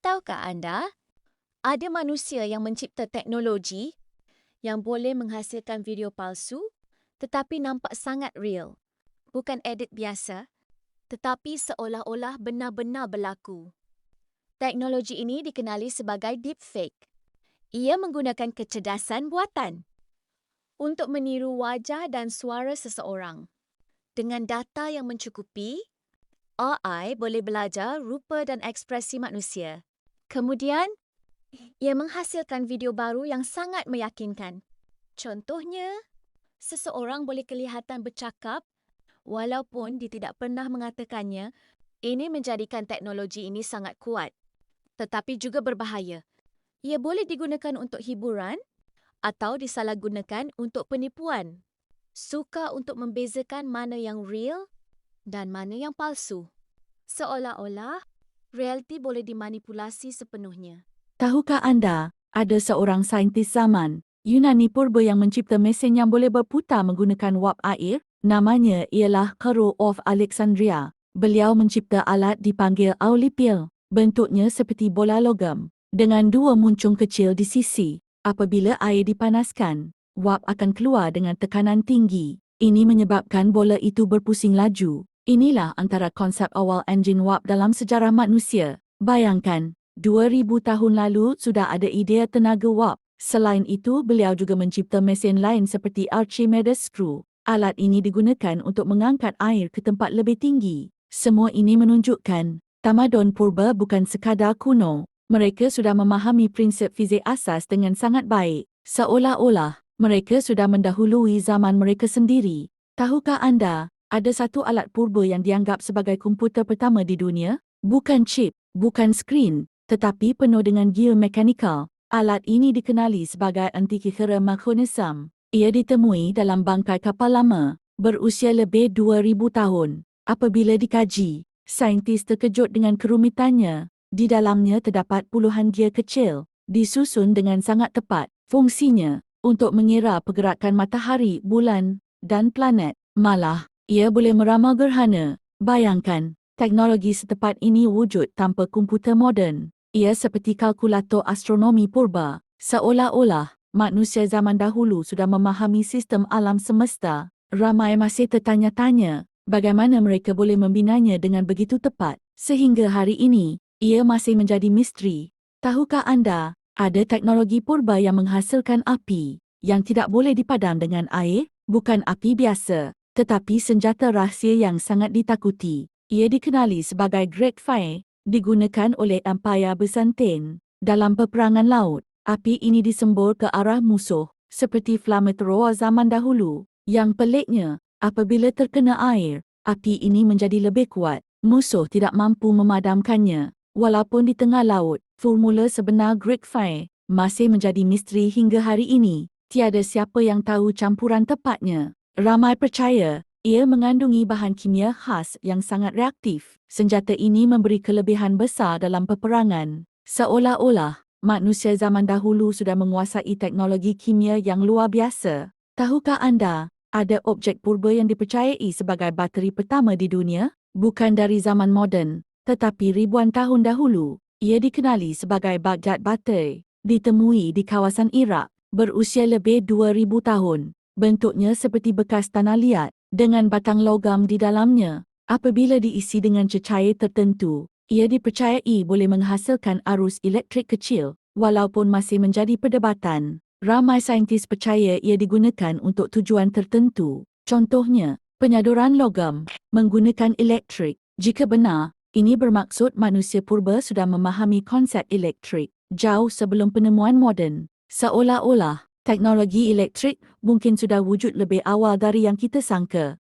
Tahukah anda, ada manusia yang mencipta teknologi yang boleh menghasilkan video palsu tetapi nampak sangat real. Bukan edit biasa, tetapi seolah-olah benar-benar berlaku. Teknologi ini dikenali sebagai deepfake. Ia menggunakan kecerdasan buatan untuk meniru wajah dan suara seseorang. Dengan data yang mencukupi, AI boleh belajar rupa dan ekspresi manusia. Kemudian, ia menghasilkan video baru yang sangat meyakinkan. Contohnya, seseorang boleh kelihatan bercakap walaupun dia tidak pernah mengatakannya. Ini menjadikan teknologi ini sangat kuat, tetapi juga berbahaya. Ia boleh digunakan untuk hiburan atau disalahgunakan untuk penipuan. Sukar untuk membezakan mana yang real dan mana yang palsu. Seolah-olah realiti boleh dimanipulasi sepenuhnya. Tahukah anda, ada seorang saintis zaman Yunani purba yang mencipta mesin yang boleh berputar menggunakan wap air? Namanya ialah Karo of Alexandria. Beliau mencipta alat dipanggil Aulipil. Bentuknya seperti bola logam, dengan dua muncung kecil di sisi. Apabila air dipanaskan, wap akan keluar dengan tekanan tinggi. Ini menyebabkan bola itu berpusing laju. Inilah antara konsep awal enjin wap dalam sejarah manusia. Bayangkan, 2000 tahun lalu sudah ada idea tenaga wap. Selain itu, beliau juga mencipta mesin lain seperti Archimedes screw. Alat ini digunakan untuk mengangkat air ke tempat lebih tinggi. Semua ini menunjukkan, tamadun purba bukan sekadar kuno. Mereka sudah memahami prinsip fizik asas dengan sangat baik. Seolah-olah, mereka sudah mendahului zaman mereka sendiri. Tahukah anda, ada satu alat purba yang dianggap sebagai komputer pertama di dunia? Bukan chip, bukan skrin, tetapi penuh dengan gear mekanikal. Alat ini dikenali sebagai Antikythera mechanism. Ia ditemui dalam bangkai kapal lama, berusia lebih 2000 tahun. Apabila dikaji, saintis terkejut dengan kerumitannya. Di dalamnya terdapat puluhan gear kecil, disusun dengan sangat tepat. Fungsinya, untuk mengira pergerakan matahari, bulan, dan planet. Malah, ia boleh meramal gerhana. Bayangkan, teknologi setepat ini wujud tanpa komputer moden. Ia seperti kalkulator astronomi purba. Seolah-olah, manusia zaman dahulu sudah memahami sistem alam semesta. Ramai masih tertanya-tanya, bagaimana mereka boleh membinanya dengan begitu tepat. Sehingga hari ini, ia masih menjadi misteri. Tahukah anda, ada teknologi purba yang menghasilkan api yang tidak boleh dipadam dengan air? Bukan api biasa, tetapi senjata rahsia yang sangat ditakuti. Ia dikenali sebagai Great Fire, digunakan oleh Empire Byzantine dalam peperangan laut. Api ini disembur ke arah musuh, seperti flamethrower zaman dahulu. Yang peliknya, apabila terkena air, api ini menjadi lebih kuat. Musuh tidak mampu memadamkannya. Walaupun di tengah laut, formula sebenar Great Fire masih menjadi misteri hingga hari ini. Tiada siapa yang tahu campuran tepatnya. Ramai percaya, ia mengandungi bahan kimia khas yang sangat reaktif. Senjata ini memberi kelebihan besar dalam peperangan. Seolah-olah, manusia zaman dahulu sudah menguasai teknologi kimia yang luar biasa. Tahukah anda, ada objek purba yang dipercayai sebagai bateri pertama di dunia? Bukan dari zaman moden, tetapi ribuan tahun dahulu. Ia dikenali sebagai Baghdad Battery. Ditemui di kawasan Iraq, berusia lebih 2000 tahun. Bentuknya seperti bekas tanah liat, dengan batang logam di dalamnya. Apabila diisi dengan cecair tertentu, ia dipercayai boleh menghasilkan arus elektrik kecil, walaupun masih menjadi perdebatan. Ramai saintis percaya ia digunakan untuk tujuan tertentu. Contohnya, penyaduran logam menggunakan elektrik. Jika benar, ini bermaksud manusia purba sudah memahami konsep elektrik jauh sebelum penemuan moden. Seolah-olah, teknologi elektrik mungkin sudah wujud lebih awal dari yang kita sangka.